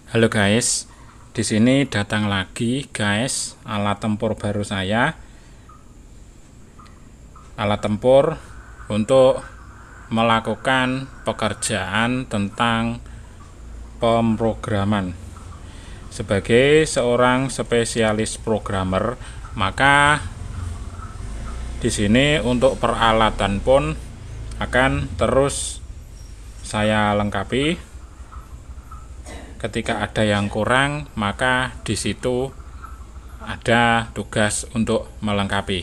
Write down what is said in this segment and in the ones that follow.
Halo guys, di sini datang lagi guys alat tempur baru saya. Alat tempur untuk melakukan pekerjaan tentang pemrograman. Sebagai seorang spesialis programmer, maka di sini untuk peralatan pun akan terus saya lengkapi. Ketika ada yang kurang, maka di situ ada tugas untuk melengkapi.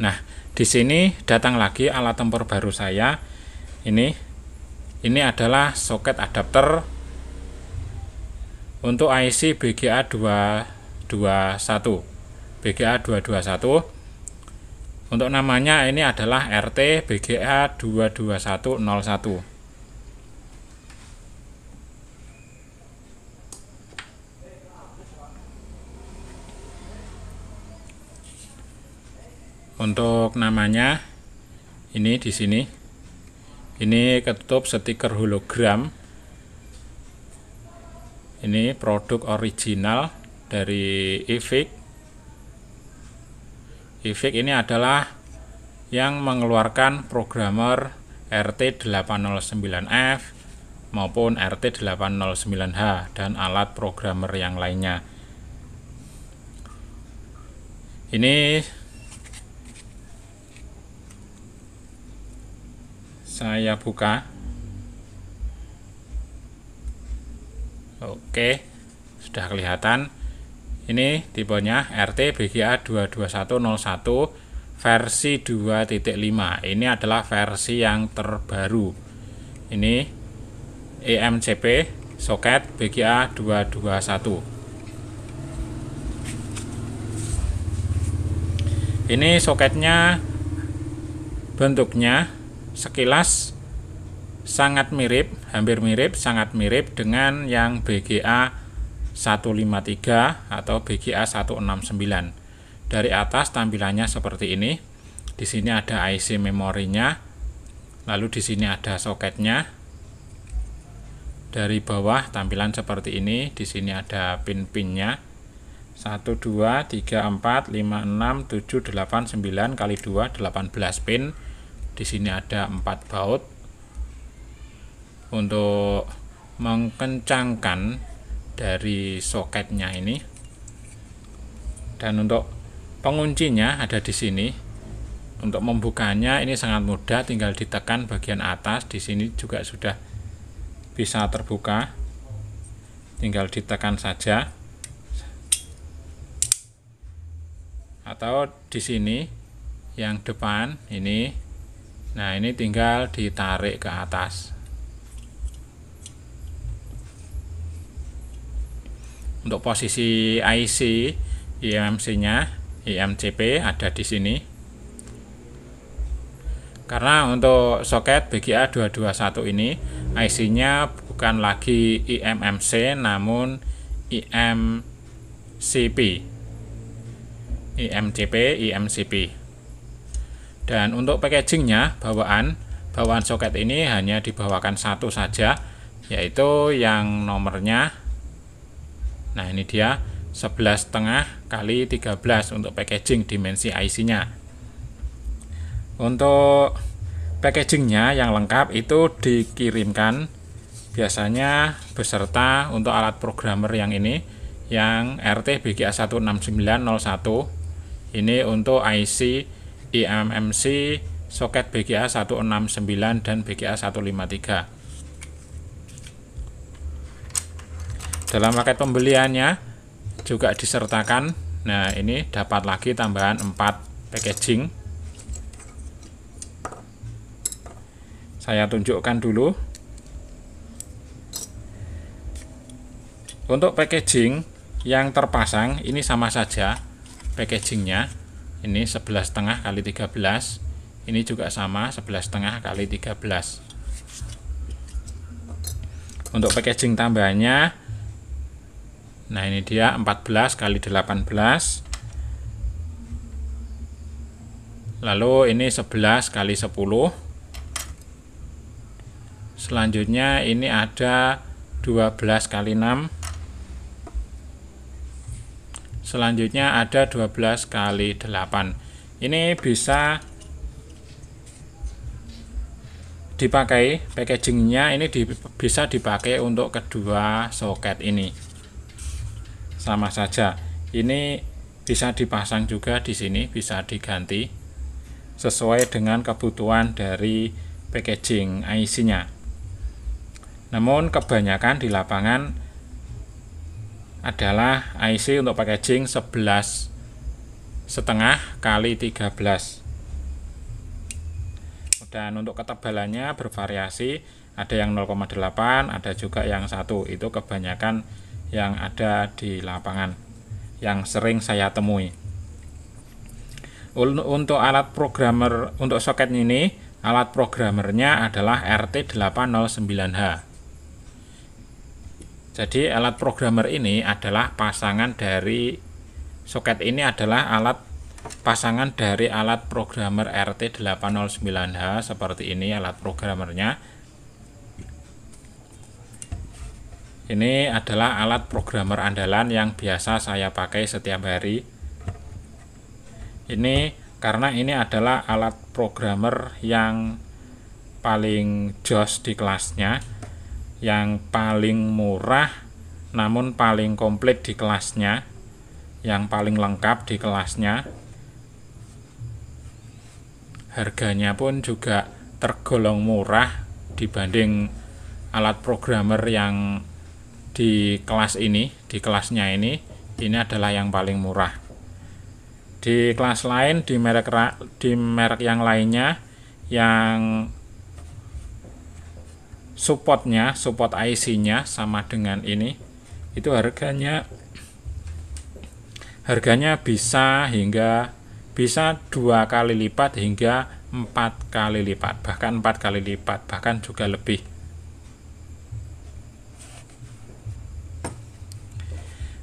Nah, di sini datang lagi alat tempur baru saya. Ini adalah soket adapter untuk IC BGA 221. BGA 221. Untuk namanya ini adalah RT BGA 22101. Untuk namanya ini di sini. Ini ketutup stiker hologram. Ini produk original dari IFIX. IFIX ini adalah yang mengeluarkan programmer RT809F maupun RT809H dan alat programmer yang lainnya. Ini saya buka. Oke, sudah kelihatan. Ini tipenya RT BGA 22101 versi 2.5. Ini adalah versi yang terbaru. Ini EMCP soket BGA 221. Ini soketnya bentuknya sekilas sangat mirip, hampir mirip, sangat mirip dengan yang BGA 153 atau BGA 169. Dari atas tampilannya seperti ini. Di sini ada IC memorinya. Lalu di sini ada soketnya. Dari bawah tampilan seperti ini. Di sini ada pin-pinnya. 1 2 3 4 5 6 7 8 9 kali 2 18 pin. Di sini ada 4 baut untuk mengencangkan dari soketnya ini, dan untuk penguncinya ada di sini. Untuk membukanya ini sangat mudah, tinggal ditekan bagian atas. Di sini juga sudah bisa terbuka, tinggal ditekan saja, atau di sini yang depan ini. Nah, ini tinggal ditarik ke atas. Untuk posisi IC IMC-nya, IMCP ada di sini. Karena untuk soket BGA 221 ini IC-nya bukan lagi IMMC namun IMCP. IMCP, IMCP. Dan untuk packagingnya, bawaan soket ini hanya dibawakan satu saja, yaitu yang nomornya, nah ini dia 11,5 kali 13 untuk packaging dimensi IC-nya. Untuk packagingnya yang lengkap itu dikirimkan biasanya beserta untuk alat programmer yang ini, yang RT BGA 16901. Ini untuk IC IMMC soket BGA 169 dan BGA 153. Dalam paket pembeliannya juga disertakan, nah ini dapat lagi tambahan 4 packaging. Saya tunjukkan dulu. Untuk packaging yang terpasang ini sama saja packagingnya. Ini 11,5 kali 13. Ini juga sama 11,5 kali 13. Untuk packaging tambahannya, nah ini dia 14 kali 18. Lalu ini 11 kali 10. Selanjutnya ini ada 12 kali 6. Selanjutnya ada 12 kali 8. Ini bisa dipakai, packagingnya ini bisa dipakai untuk kedua soket ini. Sama saja. Ini bisa dipasang juga di sini, bisa diganti sesuai dengan kebutuhan dari packaging IC-nya. Namun kebanyakan di lapangan adalah IC untuk packaging 11,5 kali 13. Dan untuk ketebalannya bervariasi, ada yang 0,8, ada juga yang 1. Itu kebanyakan yang ada di lapangan, yang sering saya temui. Untuk alat programmer, untuk soket ini, alat programmernya adalah RT809H. Jadi alat programmer ini adalah pasangan dari soket ini adalah pasangan dari alat programmer RT809H seperti ini alat programmernya. Ini adalah alat programmer andalan yang biasa saya pakai setiap hari. Ini karena ini adalah alat programmer yang paling jos di kelasnya, yang paling murah namun paling komplit di kelasnya, yang paling lengkap di kelasnya. Harganya pun juga tergolong murah dibanding alat programmer yang di kelas ini, di kelasnya ini adalah yang paling murah. Di kelas lain, di merek yang lainnya yang support IC-nya sama dengan ini, itu harganya bisa 2 kali lipat hingga 4 kali lipat, bahkan 4 kali lipat, bahkan juga lebih.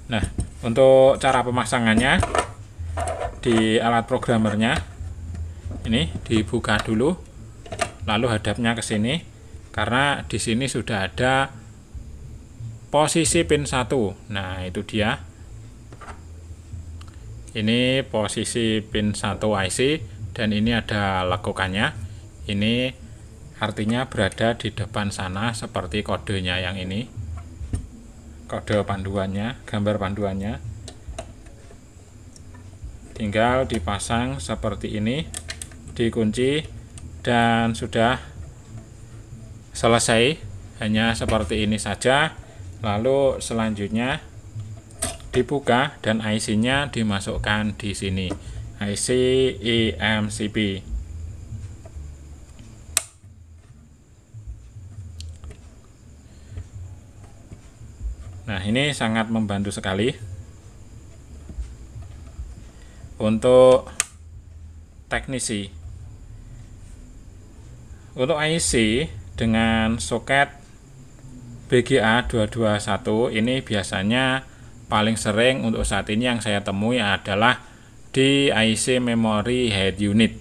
Nah, untuk cara pemasangannya di alat programmernya ini dibuka dulu, lalu hadapnya ke sini, karena di sini sudah ada posisi pin 1. Nah, itu dia. Ini posisi pin 1 IC dan ini ada lekukannya. Ini artinya berada di depan sana seperti kodenya yang ini. Kode panduannya, gambar panduannya. Tinggal dipasang seperti ini, dikunci dan sudah selesai. Hanya seperti ini saja. Lalu selanjutnya dibuka dan IC-nya dimasukkan di sini, IC EMCP. Nah, ini sangat membantu sekali untuk teknisi. Untuk IC dengan soket BGA 221 ini biasanya paling sering untuk saat ini yang saya temui adalah di IC memory head unit.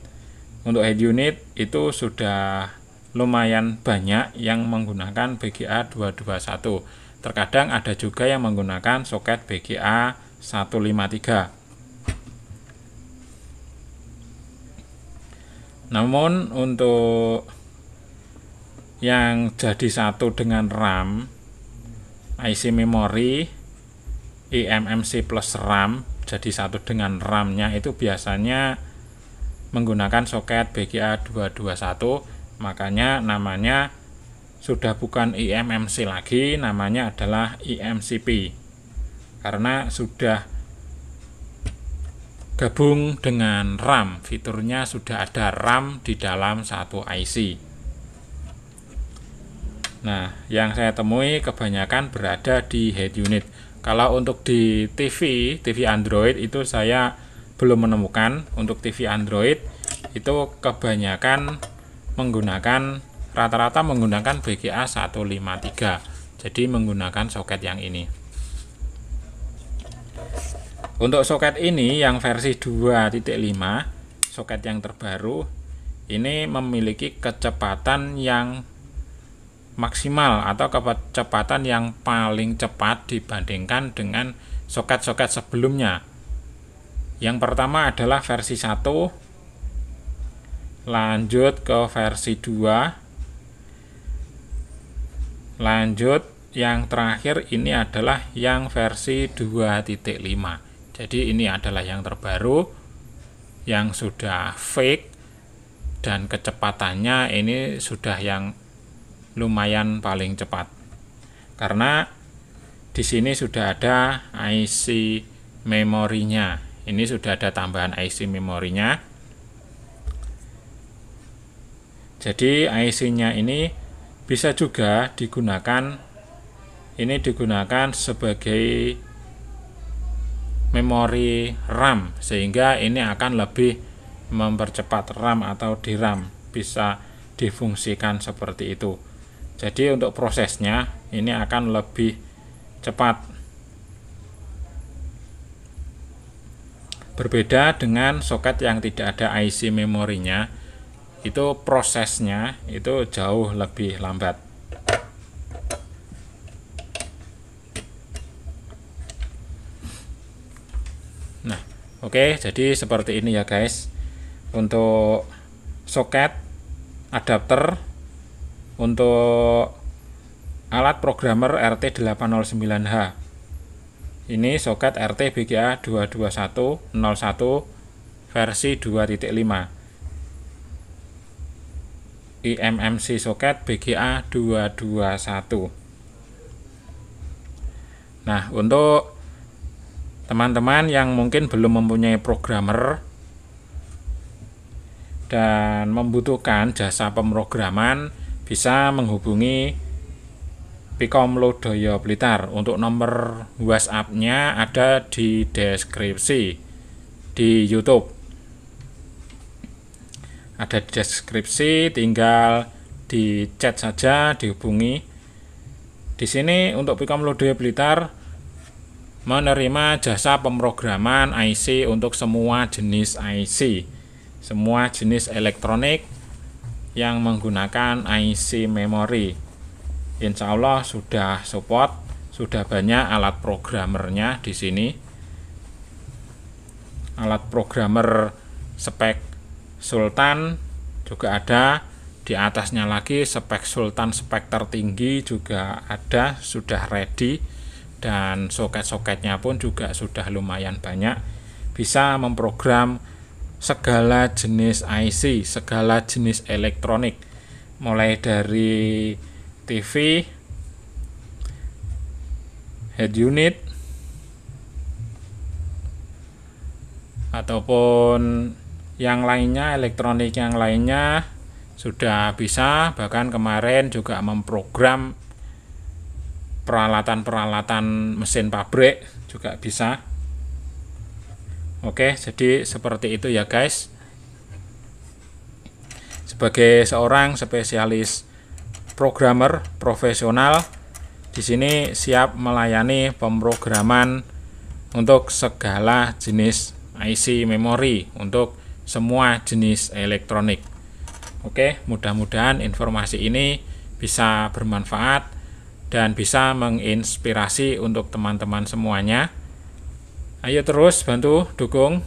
Untuk head unit itu sudah lumayan banyak yang menggunakan BGA 221. Terkadang ada juga yang menggunakan soket BGA 153. Namun untuk yang jadi satu dengan RAM, IC memory eMMC plus RAM jadi satu dengan RAM-nya itu biasanya menggunakan soket BGA 221. Makanya namanya sudah bukan eMMC lagi, namanya adalah eMCP, karena sudah gabung dengan RAM, fiturnya sudah ada RAM di dalam satu IC. Nah, yang saya temui kebanyakan berada di head unit. Kalau untuk di TV Android itu saya belum menemukan. Untuk TV Android itu kebanyakan menggunakan, rata-rata menggunakan BGA 153. Jadi menggunakan soket yang ini. Untuk soket ini yang versi 2.5, soket yang terbaru, ini memiliki kecepatan yang maksimal atau kecepatan yang paling cepat dibandingkan dengan soket-soket sebelumnya. Yang pertama adalah versi 1, lanjut ke versi 2, lanjut yang terakhir ini adalah yang versi 2.5. Jadi ini adalah yang terbaru, yang sudah fake, dan kecepatannya ini sudah yang lumayan paling cepat. Karena di sini sudah ada IC memorinya. Ini sudah ada tambahan IC memorinya. Jadi IC-nya ini bisa juga digunakan, ini digunakan sebagai memori RAM, sehingga ini akan lebih mempercepat RAM atau DRAM, bisa difungsikan seperti itu. Jadi untuk prosesnya ini akan lebih cepat. Berbeda dengan soket yang tidak ada IC memorinya, itu prosesnya itu jauh lebih lambat. Nah, oke, jadi seperti ini ya guys. Untuk soket adapter untuk alat programmer RT809H. Ini soket RT BGA 22101 versi 2.5. IMMC soket BGA 221. Nah, untuk teman-teman yang mungkin belum mempunyai programmer dan membutuhkan jasa pemrograman, bisa menghubungi Pikom Lodaya Blitar. Untuk nomor WhatsApp-nya ada di deskripsi di YouTube. Ada di deskripsi, tinggal di chat saja, dihubungi. Di sini untuk Pikom Lodaya Blitar menerima jasa pemrograman IC untuk semua jenis IC, semua jenis elektronik yang menggunakan IC memori. Insya Allah sudah support, sudah banyak alat programmernya di sini. Alat programmer spek Sultan juga ada, di atasnya lagi spek Sultan spek tertinggi juga ada, sudah ready, dan soket-soketnya pun juga sudah lumayan banyak. Bisa memprogram segala jenis IC, segala jenis elektronik, mulai dari TV, head unit, ataupun yang lainnya, elektronik yang lainnya sudah bisa. Bahkan kemarin juga memprogram peralatan-peralatan mesin pabrik juga bisa. Oke, jadi seperti itu ya guys. Sebagai seorang spesialis programmer profesional, di sini siap melayani pemrograman untuk segala jenis IC memori untuk semua jenis elektronik. Oke, mudah-mudahan informasi ini bisa bermanfaat dan bisa menginspirasi untuk teman-teman semuanya. Ayo terus bantu dukung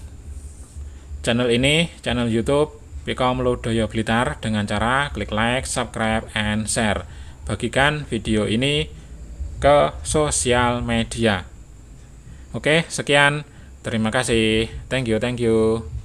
channel ini, channel YouTube Pikom Lodaya Blitar, dengan cara klik like, subscribe, and share. Bagikan video ini ke sosial media. Oke, sekian. Terima kasih. Thank you.